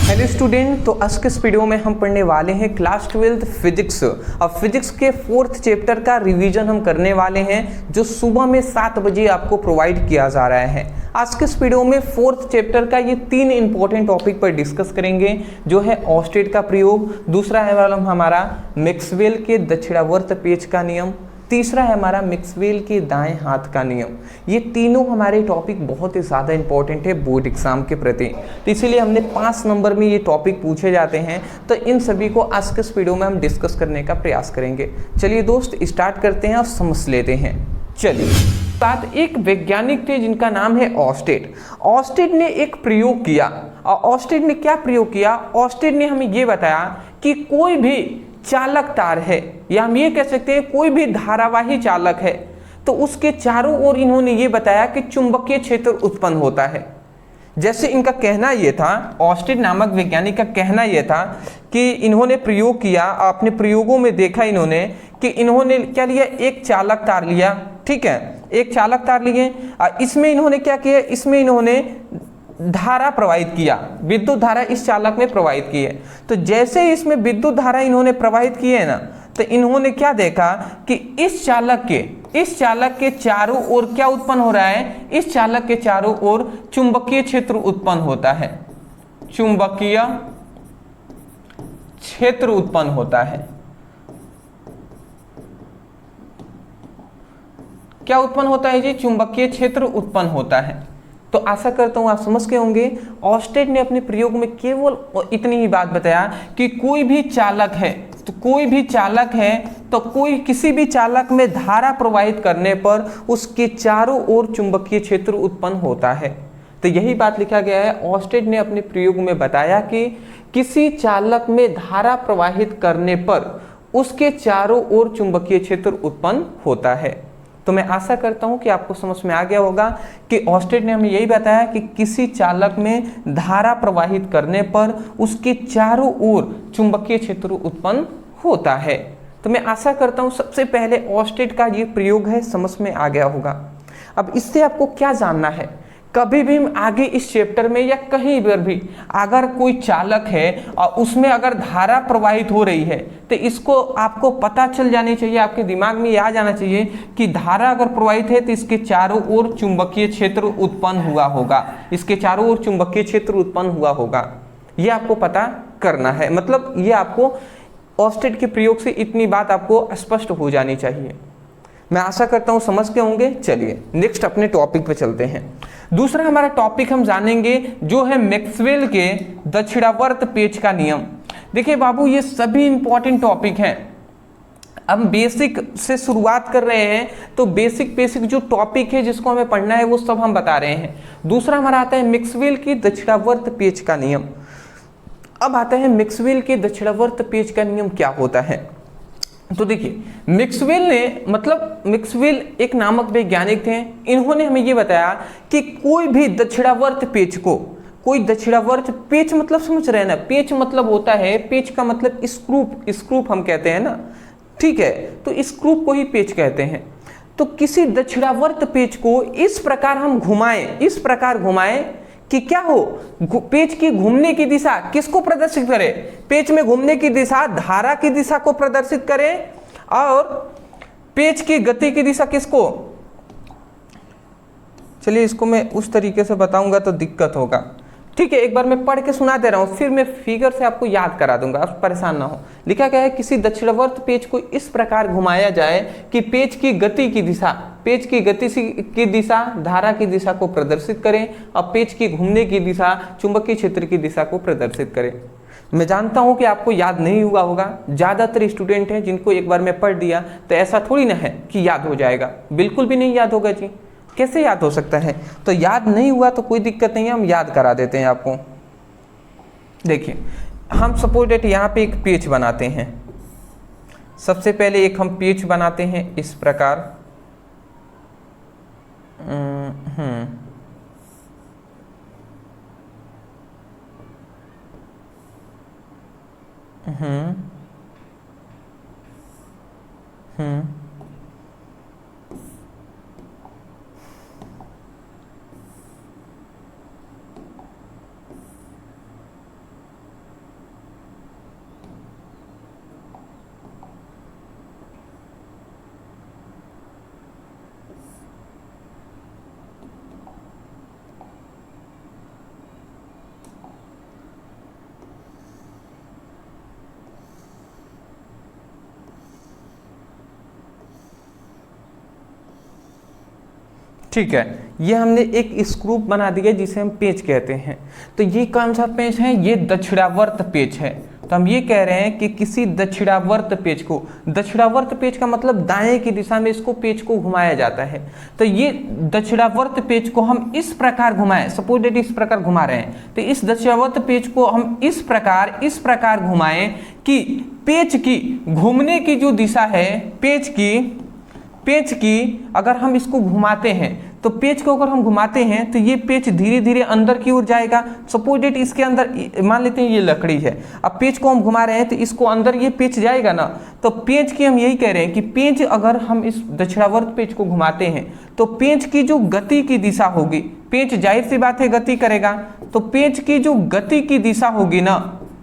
Hello student, तो आज के इस वीडियो में हम पढ़ने वाले हैं क्लास 12 फिजिक्स। अब फिजिक्स के 4th चैप्टर का रिवीजन हम करने वाले हैं, जो सुबह में 7 बजे आपको प्रोवाइड किया जा रहा है। आज के इस वीडियो में 4th चैप्टर का ये 3 इंपॉर्टेंट टॉपिक पर डिस्कस करेंगे, जो है ऑस्टेट का प्रयोग, दूसरा है हमारा मैक्सवेल के दक्षिणावर्त पेच का नियम, तीसरा है हमारा मैक्सवेल के दाएं हाथ का नियम। ये तीनों हमारे टॉपिक बहुत ही ज़्यादा इंपॉर्टेंट है बोर्ड एग्जाम के प्रति, तो इसीलिए हमने 5 नंबर में ये टॉपिक पूछे जाते हैं। तो इन सभी को आज के इस वीडियो में हम डिस्कस करने का प्रयास करेंगे। चलिए दोस्त, स्टार्ट करते हैं और समझ लेते हैं। चलिए, साथ एक वैज्ञानिक थे जिनका नाम है ऑस्टेट। ऑस्टेट ने एक प्रयोग किया, और ऑस्टेट ने क्या प्रयोग किया? ऑस्टेट ने हमें ये बताया कि कोई भी चालक तार है, या हम ये कह सकते हैं कोई भी धारावाही चालक है, तो उसके चारों ओर इन्होंने ये बताया कि चुंबकीय क्षेत्र उत्पन्न होता है। जैसे इनका कहना ये था, ऑस्टेट नामक वैज्ञानिक का कहना ये था कि इन्होंने प्रयोग किया, अपने प्रयोगों में देखा इन्होंने कि इन्होंने क्या लिया, एक चालक तार लिया, ठीक है, एक चालक तार लिए, इसमें इन्होंने क्या किया, इसमें इन्होंने धारा प्रवाहित किया, विद्युत धारा इस चालक में प्रवाहित की है। तो जैसे इसमें विद्युत धारा इन्होंने प्रवाहित की है ना, तो इन्होंने क्या देखा कि इस चालक के चारों ओर क्या उत्पन्न हो रहा है, इस चालक के चारों ओर चुंबकीय क्षेत्र उत्पन्न होता है, चुंबकीय क्षेत्र उत्पन्न होता है। क्या उत्पन्न होता है जी? चुंबकीय क्षेत्र उत्पन्न होता है। तो आशा करता हूं आप समझ गए होंगे। ऑस्टेट ने अपने प्रयोग में केवल इतनी ही बात बताया कि कोई भी चालक है, तो कोई किसी भी चालक में धारा प्रवाहित करने पर उसके चारों ओर चुंबकीय क्षेत्र उत्पन्न होता है। तो यही बात लिखा गया है। ऑस्टेट ने अपने प्रयोग में बताया कि किसी चालक में धारा प्रवाहित करने पर उसके चारों ओर चुंबकीय क्षेत्र उत्पन्न होता है। तो मैं आशा करता हूं कि आपको समझ में आ गया होगा कि ऑस्टेट ने हमें यही बताया कि किसी चालक में धारा प्रवाहित करने पर उसके चारों ओर चुंबकीय क्षेत्र उत्पन्न होता है। तो मैं आशा करता हूं सबसे पहले ऑस्टेट का ये प्रयोग है समझ में आ गया होगा। अब इससे आपको क्या जानना है, कभी भी आगे इस चैप्टर में या कहीं पर भी अगर कोई चालक है और उसमें अगर धारा प्रवाहित हो रही है, तो इसको आपको पता चल जानी चाहिए, आपके दिमाग में आ जाना चाहिए कि धारा अगर प्रवाहित है तो इसके चारों ओर चुंबकीय क्षेत्र उत्पन्न हुआ होगा, इसके चारों ओर चुंबकीय क्षेत्र उत्पन्न हुआ होगा। ये आपको पता करना है, मतलब ये आपको ऑस्टेट के प्रयोग से इतनी बात आपको स्पष्ट हो जानी चाहिए। मैं आशा करता हूं समझ के होंगे। चलिए नेक्स्ट अपने टॉपिक पे चलते हैं। दूसरा हमारा टॉपिक हम जानेंगे जो है मैक्सवेल के दक्षिणावर्त पेच का नियम। देखिए बाबू, ये सभी इंपॉर्टेंट टॉपिक हैं। हम बेसिक से शुरुआत कर रहे हैं, तो बेसिक जो टॉपिक है जिसको हमें पढ़ना है वो सब हम बता रहे हैं। दूसरा हमारा आता है मैक्सवेल के दक्षिणावर्त पेच का नियम। अब आता है मैक्सवेल के दक्षिणावर्त पेच का नियम क्या होता है। तो देखिए, मैक्सवेल एक नामक वैज्ञानिक थे। इन्होंने हमें ये बताया कि कोई भी दक्षिणावर्त पेच को, कोई दक्षिणावर्त पेच मतलब समझ रहे हैं ना, पेच मतलब होता है, पेच का मतलब स्क्रूप हम कहते हैं ना, ठीक है, तो स्क्रूप को ही पेच कहते हैं। तो किसी दक्षिणावर्त पेच को इस प्रकार हम घुमाएं कि क्या हो, पेच की घूमने की दिशा किसको प्रदर्शित करे? पेच में घूमने की दिशा धारा की दिशा को प्रदर्शित करे, और पेच की गति की दिशा किसको? चलिए इसको मैं उस तरीके से बताऊंगा तो दिक्कत होगा, ठीक है। एक बार मैं पढ़ के सुना दे रहा हूं, फिर मैं फिगर से आपको याद करा दूंगा, आप परेशान ना हो। लिखा गया है, किसी दक्षिणावर्त पेच को इस प्रकार घुमाया जाए कि पेच की गति की दिशा धारा की दिशा को प्रदर्शित करें, और पेच की घूमने की दिशा चुंबकीय क्षेत्र की दिशा को प्रदर्शित करें। मैं जानता हूं कि आपको याद नहीं हुआ होगा, ज्यादातर स्टूडेंट हैं जिनको एक बार मैं पढ़ दिया तो ऐसा थोड़ी ना है कि याद हो जाएगा, बिल्कुल भी नहीं याद होगा जी, कैसे याद हो सकता है? तो याद नहीं हुआ तो कोई दिक्कत नहीं है, हम याद करा देते हैं आपको। देखिए, हम सपोज डेट यहाँ पे एक पेच बनाते हैं। सबसे पहले एक हम पेच बनाते हैं इस प्रकार, ठीक है, ये हमने एक स्क्रू बना दिया जिसे हम पेच कहते हैं। तो ये कौन सा पेच है, ये दक्षिणावर्त पेच है। तो हम ये कह रहे हैं कि किसी दक्षिणावर्त पेच को, दक्षिणावर्त पेच का मतलब दाएं की दिशा में इसको पेच को घुमाया जाता है। तो ये दक्षिणावर्त पेच को हम इस प्रकार घुमाएं, सपोज दैट इस प्रकार घुमा रहे हैं, तो इस दक्षिणावर्त पेच को हम इस प्रकार घुमाएं कि पेच की घूमने की जो दिशा है, पेच की अगर हम इसको घुमाते हैं, तो पेच को अगर हम घुमाते हैं तो ये पेच धीरे धीरे अंदर की ओर जाएगा। सपोज डेट इसके अंदर मान लेते हैं ये लकड़ी है, अब पेच को हम घुमा रहे हैं तो इसको अंदर ये पेच जाएगा ना। तो पेच की हम यही कह रहे हैं कि पेच अगर हम इस दक्षिणावर्त पेच को घुमाते हैं तो पेच की जो गति की दिशा होगी, पेच जाहिर सी बात है गति करेगा, तो पेच की जो गति की दिशा होगी ना,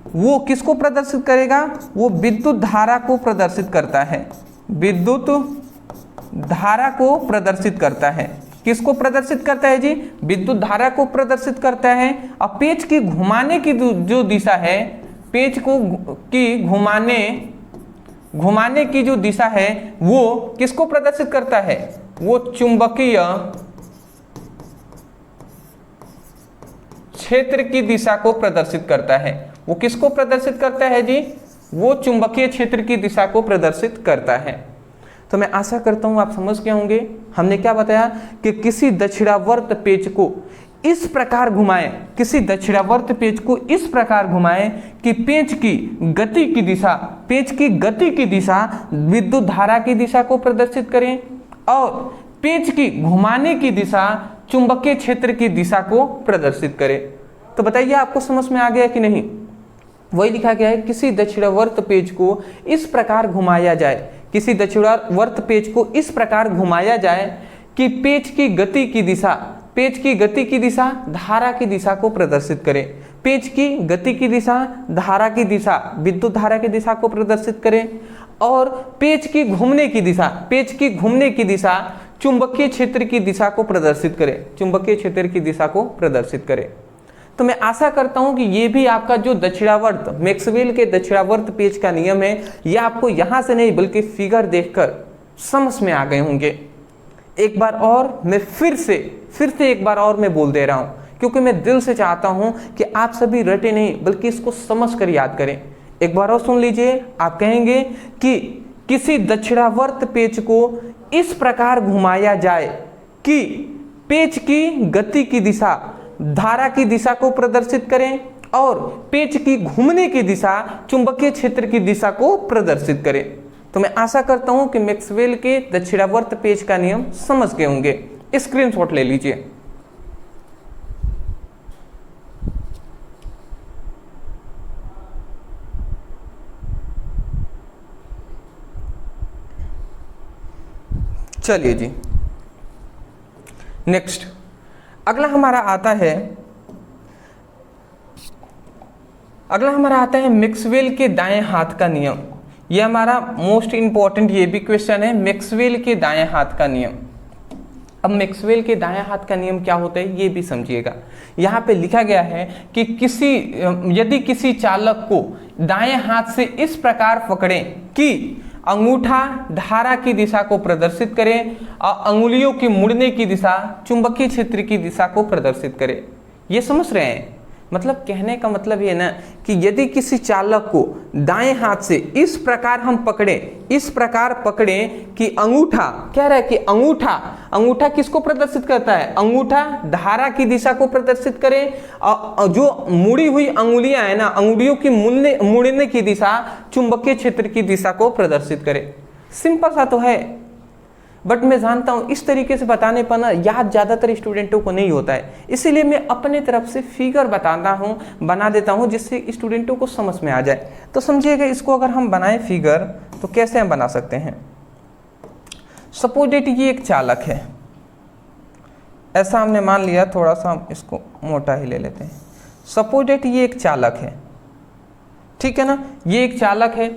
वो किसको प्रदर्शित करेगा, वो विद्युत धारा को प्रदर्शित करता है, विद्युत धारा को प्रदर्शित करता है। किसको प्रदर्शित करता है जी, विद्युत धारा को प्रदर्शित करता है। अब पेच की घुमाने की जो दिशा है, पेच को की घुमाने की जो दिशा है वो किसको प्रदर्शित करता है, वो चुंबकीय क्षेत्र की दिशा को प्रदर्शित करता है। वो किसको प्रदर्शित करता है जी, वो चुंबकीय क्षेत्र की दिशा को प्रदर्शित करता है। तो मैं आशा करता हूं आप समझ गए होंगे। हमने क्या बताया कि किसी दक्षिणावर्त पेच को इस प्रकार घुमाएं, किसी दक्षिणावर्त पेच को इस प्रकार घुमाएं कि पेच की गति की दिशा विद्युत धारा की दिशा को प्रदर्शित करें और पेच की घुमाने की दिशा चुंबकीय क्षेत्र की दिशा को प्रदर्शित करे। तो बताइए आपको समझ में आ गया कि नहीं। वही लिखा गया है, किसी दक्षिणावर्त पेच को इस प्रकार घुमाया जाए, किसी दक्षिणावर्त पेच को इस प्रकार घुमाया जाए कि पेच की गति की दिशा धारा की दिशा को प्रदर्शित करे, पेच की गति की दिशा धारा की दिशा विद्युत धारा की दिशा को प्रदर्शित करे और पेच की घूमने की दिशा चुंबकीय क्षेत्र की दिशा को प्रदर्शित करे, तो मैं आशा करता हूं कि ये भी आपका जो दक्षिणावर्त मैक्सवेल के दक्षिणावर्त पेच का नियम है, ये आपको यहां से नहीं बल्कि फिगर देखकर समझ में आ गए होंगे। एक बार और मैं फिर से एक बार और मैं बोल दे रहा हूं, क्योंकि मैं दिल से चाहता हूं कि आप सभी रटे नहीं बल्कि इसको समझ कर याद करें। एक बार और सुन लीजिए, आप कहेंगे कि किसी दक्षिणावर्त पेच को इस प्रकार घुमाया जाए कि पेच की गति की दिशा धारा की दिशा को प्रदर्शित करें और पेच की घूमने की दिशा चुंबकीय क्षेत्र की दिशा को प्रदर्शित करें। तो मैं आशा करता हूं कि मैक्सवेल के दक्षिणावर्त पेच का नियम समझ गए होंगे। स्क्रीनशॉट ले लीजिए। चलिए जी, नेक्स्ट अगला हमारा आता है मैक्सवेल के दाएं हाथ का नियम। ये हमारा मोस्ट इंपॉर्टेंट ये भी क्वेश्चन है, मैक्सवेल के दाएं हाथ का नियम। अब मैक्सवेल के दाएं हाथ का नियम क्या होता है ये भी समझिएगा। यहाँ पे लिखा गया है कि यदि किसी चालक को दाएं हाथ से इस प्रकार पकड़ें कि अंगूठा धारा की दिशा को प्रदर्शित करे और अंगुलियों की मुड़ने की दिशा चुंबकीय क्षेत्र की दिशा को प्रदर्शित करे। ये समझ रहे हैं, मतलब कहने का मतलब ये ना कि यदि किसी चालक को दाएं हाथ से इस प्रकार हम पकड़ें कि अंगूठा कह रहा है कि अंगूठा किसको प्रदर्शित करता है, अंगूठा धारा की दिशा को प्रदर्शित करे और जो मुड़ी हुई अंगुलियां है ना, अंगुलियों की मुड़ने की दिशा चुंबकीय क्षेत्र की दिशा को प्रदर्शित करे। सिंपल सा तो है, बट मैं जानता हूं इस तरीके से बताने पर ना याद ज्यादातर स्टूडेंटों को नहीं होता है, इसीलिए मैं अपने तरफ से फिगर बना देता हूं जिससे स्टूडेंटों को समझ में आ जाए। तो समझिएगा, इसको अगर हम बनाएं फिगर तो कैसे हम बना सकते हैं। सपोज दैट ये एक चालक है, ऐसा हमने मान लिया, थोड़ा सा हम इसको मोटा ही ले लेते हैं। सपोज दैट ये एक चालक है, ठीक है ना, ये एक चालक है।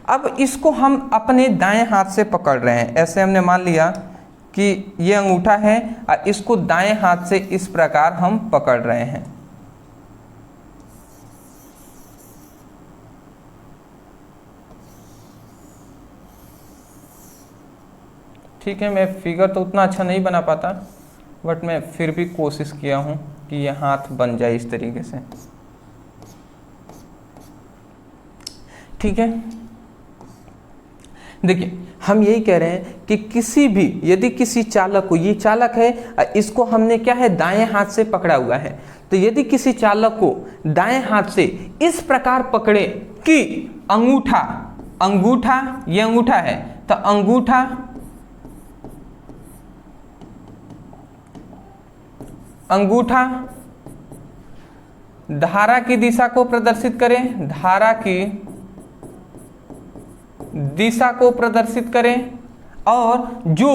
अब इसको हम अपने दाएं हाथ से पकड़ रहे हैं, ऐसे हमने मान लिया कि ये अंगूठा है और इसको दाएं हाथ से इस प्रकार हम पकड़ रहे हैं। ठीक है, मैं फिगर तो उतना अच्छा नहीं बना पाता, बट मैं फिर भी कोशिश किया हूँ कि ये हाथ बन जाए इस तरीके से। ठीक है, देखिए हम यही कह रहे हैं कि किसी भी, यदि किसी चालक को, ये चालक है, इसको हमने क्या है दाएं हाथ से पकड़ा हुआ है, तो यदि किसी चालक को दाएं हाथ से इस प्रकार पकड़े कि अंगूठा, अंगूठा ये अंगूठा है, तो अंगूठा अंगूठा धारा की दिशा को प्रदर्शित करें, धारा की दिशा को प्रदर्शित करें, और जो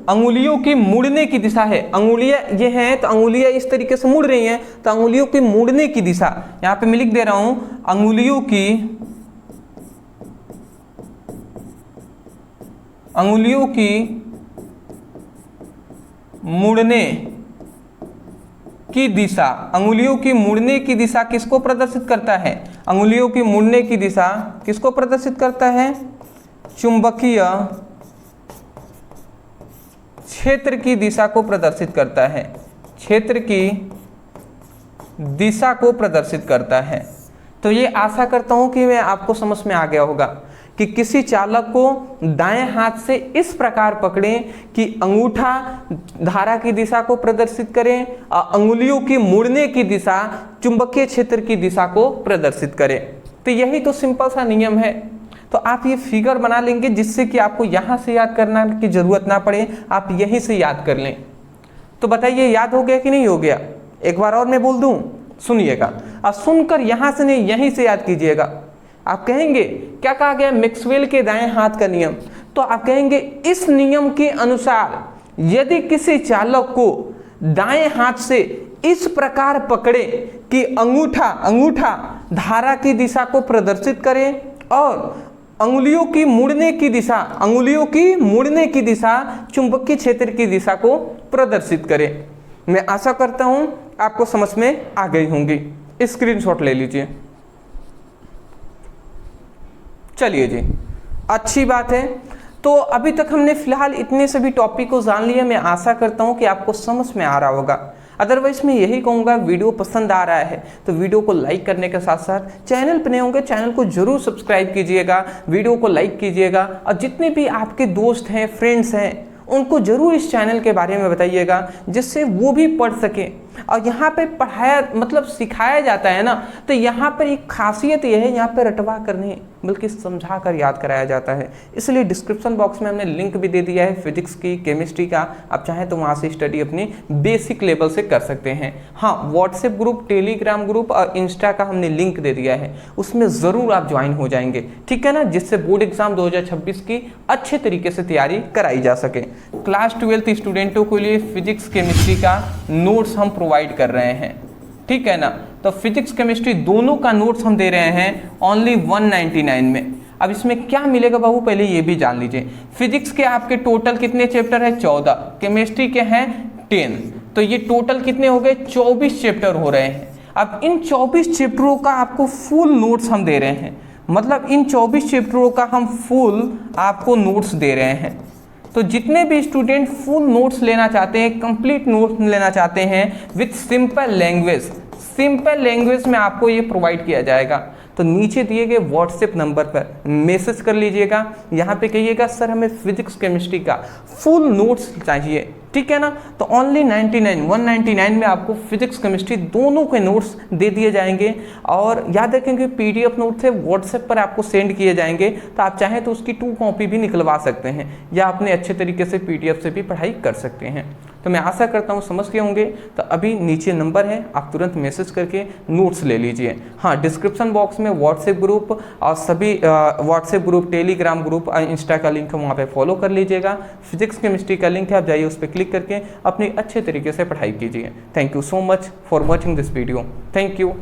अंगुलियों की मुड़ने की दिशा है, अंगुलियां ये हैं तो अंगुलियां इस तरीके से मुड़ रही हैं, तो अंगुलियों की मुड़ने की दिशा, यहां पे मैं लिख दे रहा हूं अंगुलियों की मुड़ने की दिशा, अंगुलियों की मुड़ने की दिशा किसको प्रदर्शित करता है, अंगुलियों की मुड़ने की दिशा किसको प्रदर्शित करता है, चुंबकीय क्षेत्र की दिशा को प्रदर्शित करता है, क्षेत्र की दिशा को प्रदर्शित करता है। तो ये आशा करता हूं कि मैं आपको समझ में आ गया होगा कि किसी चालक को दाएं हाथ से इस प्रकार पकड़ें कि अंगूठा धारा की दिशा को प्रदर्शित करें, अंगुलियों की मुड़ने की दिशा चुंबकीय क्षेत्र की दिशा को प्रदर्शित करें। तो यही तो सिंपल सा नियम है। तो आप ये फिगर बना लेंगे जिससे कि आपको यहाँ से याद करना की जरूरत ना पड़े, आप यहीं से याद कर लें। तो बताइए याद हो गया कि नहीं हो गया? एक बार और मैं बोल दूं, सुनिएगा, और सुनकर यहां से नहीं यहीं से याद कीजिएगा। आप कहेंगे क्या कहा गया, मैक्सवेल के दाएं हाथ का नियम, तो आप कहेंगे इस नियम के अनुसार यदि किसी चालक को दाएं हाथ से इस प्रकार पकड़े कि अंगूठा धारा की दिशा को प्रदर्शित करे और अंगुलियों की मुड़ने की दिशा चुंबकीय क्षेत्र की दिशा को प्रदर्शित करे। मैं आशा करता हूं आपको समझ में आ गई होंगी। स्क्रीनशॉट ले लीजिए। चलिए जी, अच्छी बात है। तो अभी तक हमने फिलहाल इतने सभी टॉपिक को जान लिया। मैं आशा करता हूं कि आपको समझ में आ रहा होगा। अदरवाइज मैं यही कहूँगा, वीडियो पसंद आ रहा है तो वीडियो को लाइक करने के साथ साथ चैनल पर नए होंगे चैनल को जरूर सब्सक्राइब कीजिएगा, वीडियो को लाइक कीजिएगा, और जितने भी आपके दोस्त हैं, फ्रेंड्स हैं, उनको जरूर इस चैनल के बारे में बताइएगा जिससे वो भी पढ़ सके। और यहाँ पे पढ़ाया मतलब सिखाया जाता है ना, तो यहाँ पर एक खासियत यह है, यहाँ पे रटवा कर नहीं बल्कि समझा कर याद कराया जाता है। इसलिए डिस्क्रिप्शन बॉक्स में हमने लिंक भी दे दिया है फिजिक्स की, केमिस्ट्री का। आप चाहें तो वहाँ से स्टडी अपनी बेसिक लेवल से कर सकते हैं। हाँ, व्हाट्सएप ग्रुप, टेलीग्राम ग्रुप और इंस्टा का हमने लिंक दे दिया है, उसमें ज़रूर आप ज्वाइन हो जाएंगे, ठीक है ना, जिससे बोर्ड एग्जाम 2026 की अच्छे तरीके से तैयारी कराई जा सके। क्लास 12 स्टूडेंटों के लिए फिजिक्स केमिस्ट्री का नोट्स हम प्रोवाइड कर रहे हैं, ठीक है ना। तो फिजिक्स केमिस्ट्री दोनों का नोट्स हम दे रहे हैं ओनली 199 में। अब इसमें क्या मिलेगा बाबू, पहले ये भी जान लीजिए। फिजिक्स के आपके टोटल कितने चैप्टर है? 14। केमिस्ट्री के हैं 10। तो ये टोटल कितने हो गए? 24 चैप्टर हो रहे हैं। अब इन 24 चैप्टरों का आपको फुल नोट्स हम दे रहे हैं, मतलब इन 24 चैप्टरों का हम फुल आपको नोट्स दे रहे हैं। तो जितने भी स्टूडेंट फुल नोट्स लेना चाहते हैं, कंप्लीट नोट्स लेना चाहते हैं विथ सिंपल लैंग्वेज में आपको ये प्रोवाइड किया जाएगा। तो नीचे दिए गए व्हाट्सएप नंबर पर मैसेज कर लीजिएगा, यहाँ पे कहिएगा सर हमें फिजिक्स केमिस्ट्री का फुल नोट्स चाहिए, ठीक है ना। तो ओनली 199 में आपको फिजिक्स केमिस्ट्री दोनों के नोट्स दे दिए जाएंगे। और याद रखेंगे पीडीएफ नोट्स है व्हाट्सएप पर आपको सेंड किए जाएंगे, तो आप चाहें तो उसकी 2 कॉपी भी निकलवा सकते हैं या अपने अच्छे तरीके से पीडीएफ से भी पढ़ाई कर सकते हैं। तो मैं आशा करता हूँ समझ गए होंगे। तो अभी नीचे नंबर है, आप तुरंत मैसेज करके नोट्स ले लीजिए। हाँ, डिस्क्रिप्शन बॉक्स में व्हाट्सएप ग्रुप और सभी व्हाट्सएप ग्रुप, टेलीग्राम ग्रुप और इंस्टा का लिंक है, वहाँ पे फॉलो कर लीजिएगा। फिजिक्स केमिस्ट्री का लिंक है, आप जाइए उस पर क्लिक करके अपनी अच्छे तरीके से पढ़ाई कीजिए। Thank you so much for watching this video. Thank you.